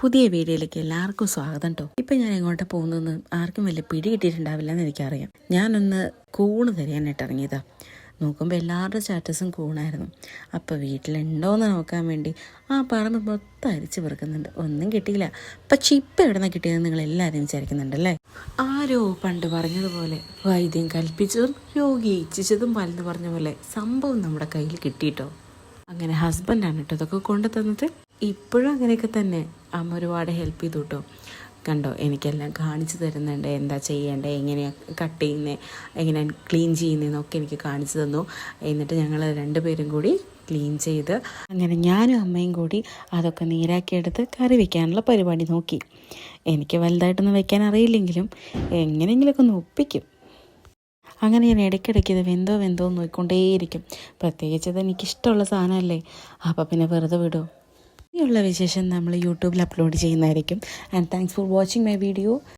പുതിയ വീഡിയോയിലേക്ക് എല്ലാവർക്കും സ്വാഗതം കേട്ടോ. ഇപ്പം ഞാൻ എങ്ങോട്ട് പോകുന്നതെന്ന് ആർക്കും വലിയ പിടി കിട്ടിയിട്ടുണ്ടാവില്ല എന്ന് എനിക്കറിയാം. ഞാനൊന്ന് കൂണ് തിരയാനായിട്ട് ഇറങ്ങിയതാ. നോക്കുമ്പോൾ എല്ലാവരുടെ സ്റ്റാറ്റസും കൂണായിരുന്നു. അപ്പോൾ വീട്ടിലുണ്ടോയെന്ന് നോക്കാൻ വേണ്ടി ആ പറമ്പ് മൊത്തം അരിച്ച് പെറുക്കുന്നുണ്ട്. ഒന്നും കിട്ടിയില്ല. പക്ഷെ ഇപ്പം എവിടെ നിന്ന് കിട്ടിയതെന്ന് നിങ്ങൾ എല്ലാവരും വിചാരിക്കുന്നുണ്ടല്ലേ? ആരോ പണ്ട് പറഞ്ഞതുപോലെ വൈദ്യം കൽപ്പിച്ചതും രോഗി ഇച്ഛിച്ചതും പലത് പറഞ്ഞ പോലെ സംഭവം നമ്മുടെ കയ്യിൽ കിട്ടിയിട്ടോ. അങ്ങനെ ഹസ്ബൻഡാണ് കേട്ടോ ഇതൊക്കെ കൊണ്ടു തന്നത്. ഇപ്പോഴും അങ്ങനെയൊക്കെ തന്നെ അമ്മ ഒരുപാട് ഹെൽപ്പ് ചെയ്തു കേട്ടോ. കണ്ടോ, എനിക്കെല്ലാം കാണിച്ചു തരുന്നുണ്ട്. എന്താ ചെയ്യേണ്ടത്, എങ്ങനെയാണ് കട്ട് ചെയ്യുന്നത്, എങ്ങനെയാണ് ക്ലീൻ ചെയ്യുന്നതെന്നൊക്കെ എനിക്ക് കാണിച്ചു തന്നു. എന്നിട്ട് ഞങ്ങൾ രണ്ടുപേരും കൂടി ക്ലീൻ ചെയ്ത് അങ്ങനെ ഞാനും അമ്മയും കൂടി അതൊക്കെ നീരാക്കിയെടുത്ത് കറി വയ്ക്കാനുള്ള പരിപാടി നോക്കി. എനിക്ക് വലുതായിട്ടൊന്നും വയ്ക്കാൻ അറിയില്ലെങ്കിലും എങ്ങനെയെങ്കിലുമൊക്കെ ഒന്ന് ഒപ്പിക്കും. അങ്ങനെ ഞാൻ ഇടയ്ക്കിടയ്ക്ക് ഇത് വെന്തോ നോക്കിക്കൊണ്ടേയിരിക്കും. പ്രത്യേകിച്ച് ഇത് എനിക്കിഷ്ടമുള്ള സാധനമല്ലേ, അപ്പോൾ പിന്നെ വെറുതെ വിടുമോ. ഇനിയുള്ള വിശേഷം നമ്മൾ യൂട്യൂബിൽ അപ്ലോഡ് ചെയ്യുന്നതായിരിക്കും. And thanks for watching my video.